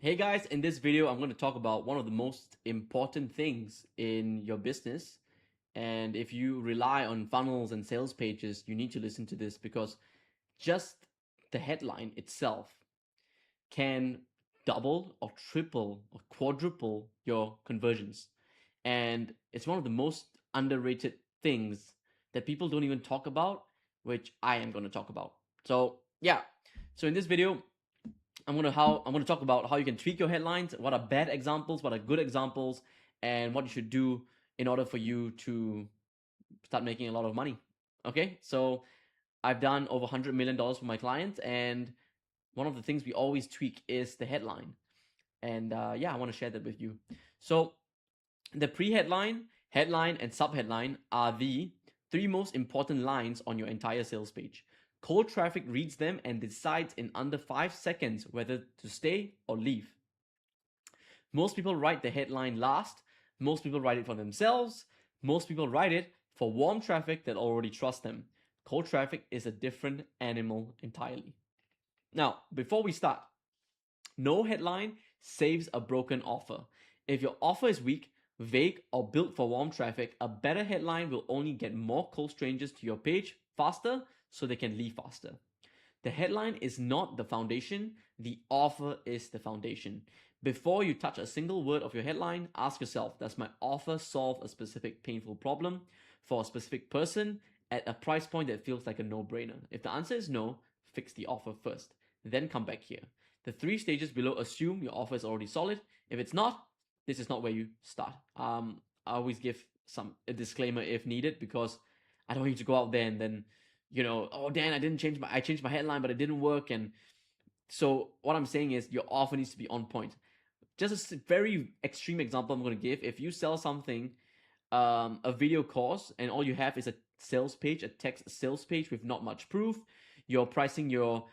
Hey guys, in this video, I'm going to talk about one of the most important things in your business. And if you rely on funnels and sales pages, you need to listen to this because just the headline itself can double or triple or quadruple your conversions. And it's one of the most underrated things that people don't even talk about, which I am going to talk about. So, yeah. So in this video, I'm gonna talk about how you can tweak your headlines, what are bad examples, what are good examples, and what you should do in order for you to start making a lot of money. Okay, so I've done over $100 million for my clients, and one of the things we always tweak is the headline. And yeah, I want to share that with you. So the pre-headline, headline, and subheadline are the three most important lines on your entire sales page. Cold traffic reads them and decides in under 5 seconds whether to stay or leave. Most people write the headline last. Most people write it for themselves. Most people write it for warm traffic that already trust them. Cold traffic is a different animal entirely. Now, before we start, no headline saves a broken offer. If your offer is weak, vague, or built for warm traffic, a better headline will only get more cold strangers to your page faster so they can leave faster. The headline is not the foundation, the offer is the foundation. Before you touch a single word of your headline, ask yourself, does my offer solve a specific painful problem for a specific person at a price point that feels like a no-brainer? If the answer is no, fix the offer first, then come back here. The 3 stages below assume your offer is already solid. If it's not, this is not where you start. I always give a disclaimer if needed, because I don't want you to go out there and then, oh Dan, I changed my headline, but it didn't work. And so what I'm saying is your offer needs to be on point. Just a very extreme example I'm going to give. If you sell something, a video course, and all you have is a sales page, a text sales page with not much proof, you're pricing your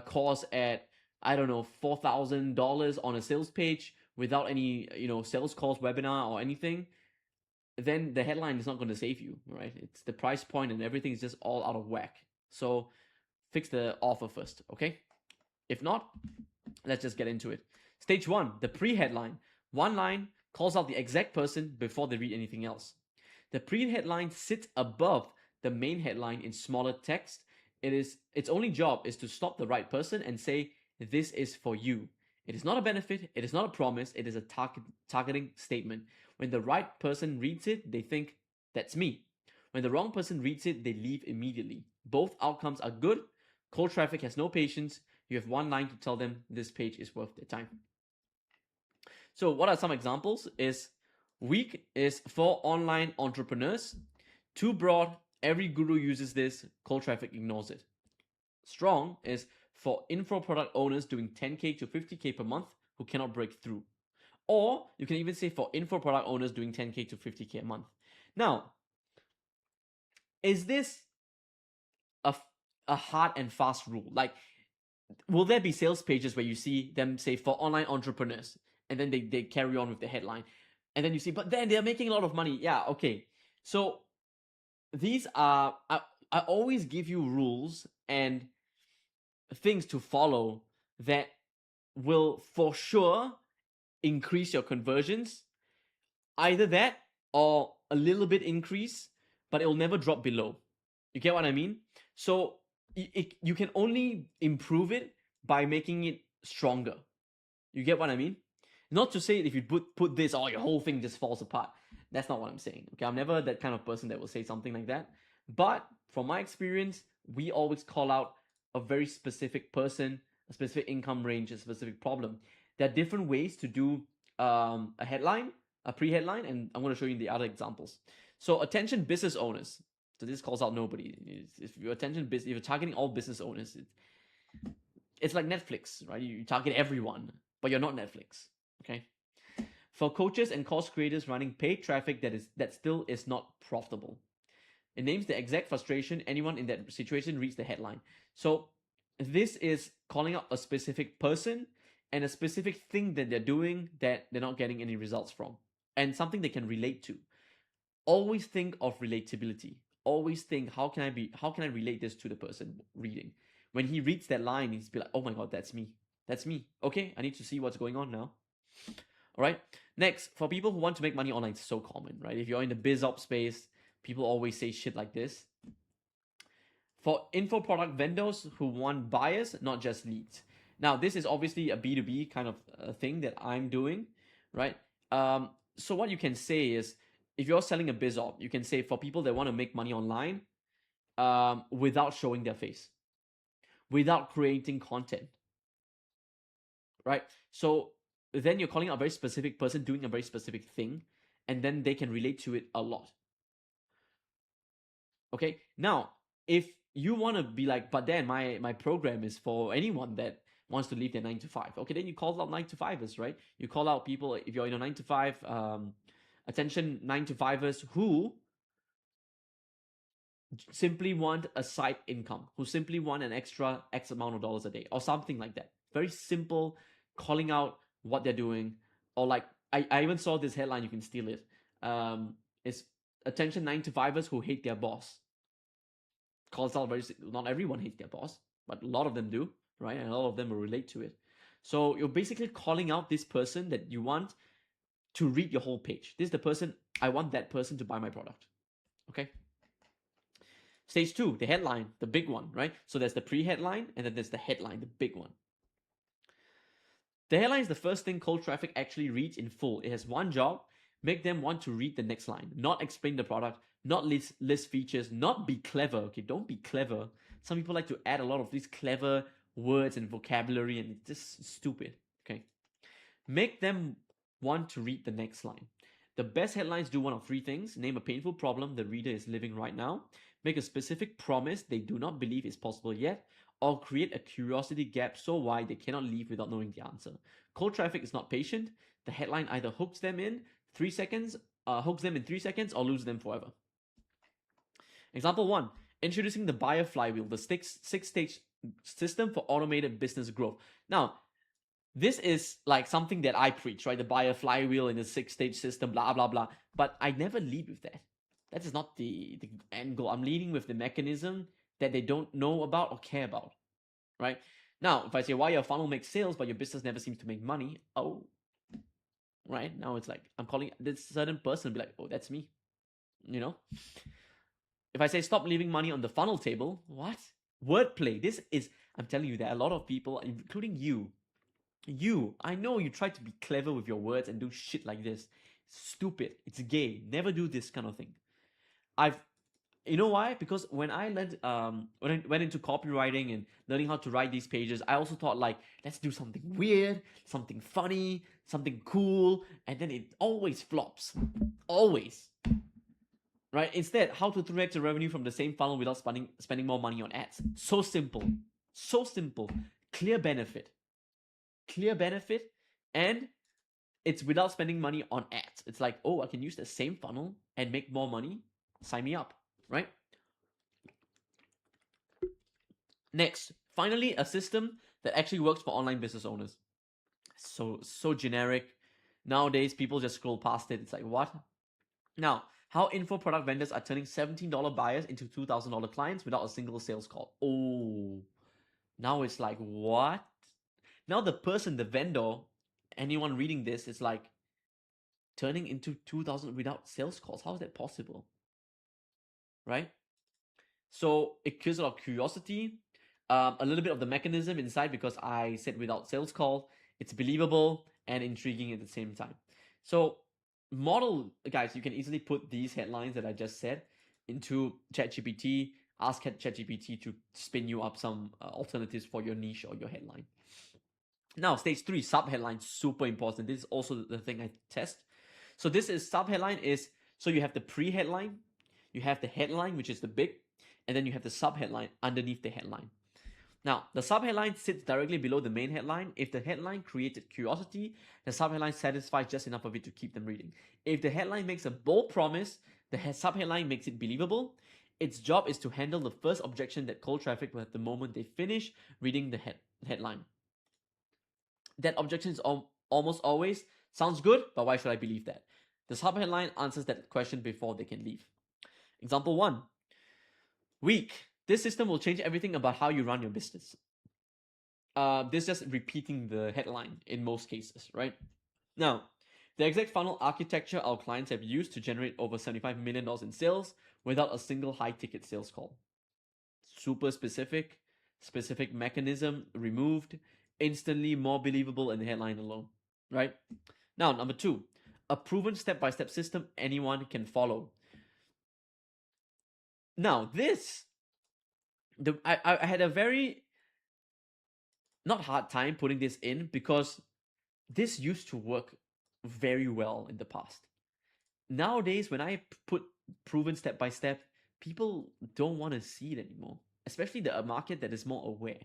course at, I don't know, $4,000 on a sales page without any, sales calls, webinar, or anything, then the headline is not going to save you, right? It's the price point and everything is just all out of whack. So fix the offer first, okay? If not, let's just get into it. Stage 1, the pre-headline. One line calls out the exact person before they read anything else. The pre-headline sits above the main headline in smaller text. Its only job is to stop the right person and say, this is for you. It is not a benefit, it is not a promise, it is a targeting statement. When the right person reads it, they think, that's me. When the wrong person reads it, they leave immediately. Both outcomes are good. Cold traffic has no patience. You have one line to tell them this page is worth their time. So what are some examples? Weak is for online entrepreneurs. Too broad, every guru uses this, cold traffic ignores it. Strong is for info product owners doing 10K to 50K per month who cannot break through. Or you can even say for info product owners doing 10K to 50K a month. Now, is this a hard and fast rule? Like, will there be sales pages where you see them say for online entrepreneurs, and then they carry on with the headline, and then you see, but then they're making a lot of money? Yeah, okay. So these are, I always give you rules and things to follow that will for sure increase your conversions. Either that or a little bit increase, but it will never drop below. You get what I mean? So you can only improve it by making it stronger. You get what I mean? Not to say if you put this, your whole thing just falls apart. That's not what I'm saying. Okay, I'm never that kind of person that will say something like that. But from my experience, we always call out a very specific person, a specific income range, a specific problem. There are different ways to do a headline, a pre-headline, and I'm going to show you the other examples. So attention business owners. So this calls out nobody. If you're if you're targeting all business owners, it's like Netflix, right? You target everyone, but you're not Netflix. Okay. For coaches and course creators running paid traffic that still is not profitable. It names the exact frustration anyone in that situation reads the headline. So this is calling out a specific person and a specific thing that they're doing that they're not getting any results from, and something they can relate to. Always think of relatability. Always think, how can I relate this to the person reading? When he reads that line, he's be like, oh my god, that's me. That's me. Okay, I need to see what's going on now. All right. Next, for people who want to make money online, it's so common, right? If you're in the biz op space, people always say shit like this. For info product vendors who want buyers, not just leads. Now, this is obviously a B2B kind of thing that I'm doing, right? So what you can say is, if you're selling a biz op, you can say for people that want to make money online, without showing their face, without creating content, right? So then you're calling out a very specific person doing a very specific thing, and then they can relate to it a lot. Okay, now if you want to be like, but then my program is for anyone that wants to leave their 9 to 5. Okay, then you call out 9 to 5ers, right? You call out people if you're in a 9 to 5, attention 9 to 5ers who simply want a side income, who simply want an extra X amount of dollars a day or something like that. Very simple, calling out what they're doing. Or like, I even saw this headline, you can steal it. It's attention 9 to 5ers who hate their boss. Calls out very, not everyone hates their boss, but a lot of them do, right? And a lot of them will relate to it. So you're basically calling out this person that you want to read your whole page. This is the person, I want that person to buy my product. Okay. Stage 2, the headline, the big one, right? So there's the pre-headline, and then there's the headline, the big one. The headline is the first thing cold traffic actually reads in full. It has one job: make them want to read the next line, not explain the product, not list features, not be clever. Okay, don't be clever. Some people like to add a lot of these clever words and vocabulary, and it's just stupid. Okay, make them want to read the next line. The best headlines do one of three things: name a painful problem the reader is living right now, make a specific promise they do not believe is possible yet, or create a curiosity gap so wide they cannot leave without knowing the answer. Cold traffic is not patient. The headline either hooks them in 3 seconds, or loses them forever. Example 1: introducing the buyer flywheel, the six-stage system for automated business growth. Now, this is like something that I preach, right? The buyer flywheel in the 6-stage system, blah, blah, blah. But I never lead with that. That is not the end goal. I'm leading with the mechanism that they don't know about or care about, right? Now, if I say why your funnel makes sales, but your business never seems to make money, oh, right? Now it's like, I'm calling this certain person, be like, oh, that's me, you know? If I say stop leaving money on the funnel table, what? Wordplay. This is, I'm telling you that a lot of people, including you, I know you try to be clever with your words and do shit like this. Stupid. It's gay. Never do this kind of thing. You know why? Because when I learned, when I went into copywriting and learning how to write these pages, I also thought like, let's do something weird, something funny, something cool, and then it always flops. Always. Right? Instead, how to 3x the revenue from the same funnel without spending more money on ads. So simple. So simple. Clear benefit, and it's without spending money on ads. It's like, oh, I can use the same funnel and make more money. Sign me up, right? Next, finally, a system that actually works for online business owners. So generic. Nowadays, people just scroll past it. It's like, what? Now, how info product vendors are turning $17 buyers into $2,000 clients without a single sales call. Oh, now it's like, what? Now the person, the vendor, anyone reading this is like turning into 2,000 without sales calls. How is that possible? Right? So it kills a lot of curiosity, a little bit of the mechanism inside, because I said without sales call, it's believable and intriguing at the same time. So model, guys, you can easily put these headlines that I just said into ChatGPT, ask ChatGPT to spin you up some alternatives for your niche or your headline. Now, stage 3, subheadline, super important. This is also the thing I test. So this is subheadline is, so you have the pre-headline, you have the headline, which is the big, and then you have the subheadline underneath the headline. Now, the subheadline sits directly below the main headline. If the headline created curiosity, the subheadline satisfies just enough of it to keep them reading. If the headline makes a bold promise, the subheadline makes it believable. Its job is to handle the first objection that cold traffic will have the moment they finish reading the headline. That objection is almost always, sounds good, but why should I believe that? The subheadline answers that question before they can leave. Example 1. Weak. This system will change everything about how you run your business. this is just repeating the headline in most cases, right? Now, the exact funnel architecture our clients have used to generate over $75 million in sales without a single high ticket sales call. Super specific, specific mechanism removed, instantly more believable in the headline alone, right? Now, number two, a proven step by step system anyone can follow. Now, I had a very not hard time putting this in because this used to work very well in the past. Nowadays, when I put proven step by step, people don't want to see it anymore, especially the market that is more aware.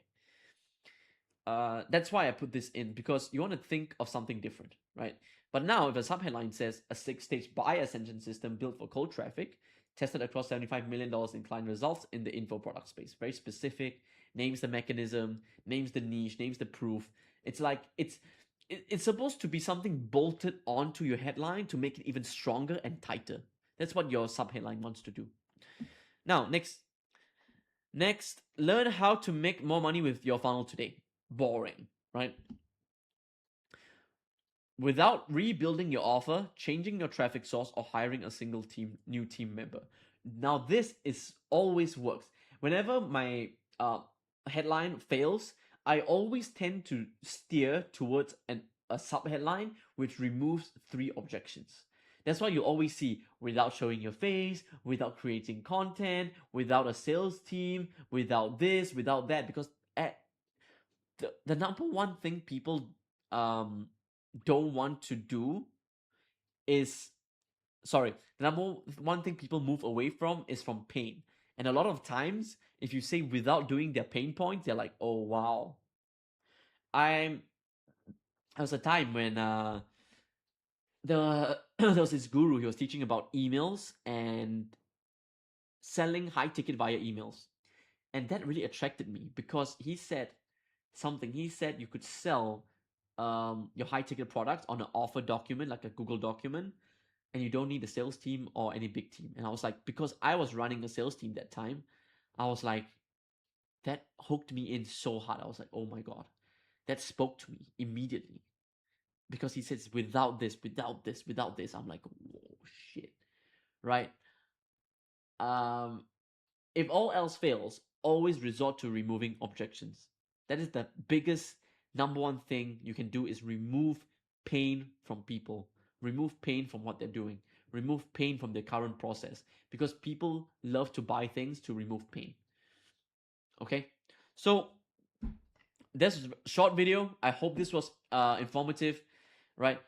That's why I put this in, because you want to think of something different, right? But now, if a subheadline says a 6-stage buy ascension system built for cold traffic, tested across $75 million in client results in the info product space, very specific, names the mechanism, names the niche, names the proof. It's like it's supposed to be something bolted onto your headline to make it even stronger and tighter. That's what your subheadline wants to do. Now, next, learn how to make more money with your funnel today. Boring, right? Without rebuilding your offer, changing your traffic source, or hiring a single new team member. Now, this is always works. Whenever my headline fails, I always tend to steer towards a subheadline which removes 3 objections. That's why you always see without showing your face, without creating content, without a sales team, without this, without that, because the number one thing people don't want to do is the number one thing people move away from is from pain. And a lot of times, if you say without doing their pain points, they're like, oh wow. There was a time when there was this guru, he was teaching about emails and selling high ticket via emails. And that really attracted me because he said you could sell your high ticket products on an offer document, like a Google document, and you don't need a sales team or any big team. And I was like, because I was running a sales team that time, I was like, that hooked me in so hard. I was like, oh my God, that spoke to me immediately. Because he says, without this, without this, without this, I'm like, whoa, shit, right? If all else fails, always resort to removing objections. That is the biggest number one thing you can do, is remove pain from people. Remove pain from what they're doing. Remove pain from their current process. Because people love to buy things to remove pain. Okay? So, this is a short video. I hope this was informative, right?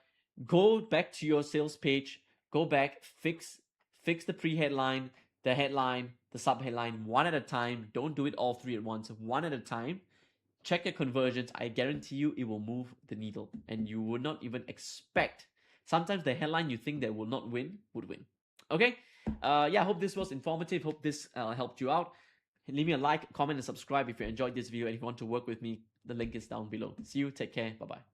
Go back to your sales page. Go back, fix the pre-headline, the headline, the sub-headline, one at a time. Don't do it all 3 at once, one at a time. Check your conversions. I guarantee you it will move the needle, and you would not even expect. Sometimes the headline you think that will not win would win. Okay? Yeah, I hope this was informative. Hope this helped you out. Leave me a like, comment, and subscribe if you enjoyed this video, and if you want to work with me, the link is down below. See you. Take care. Bye-bye.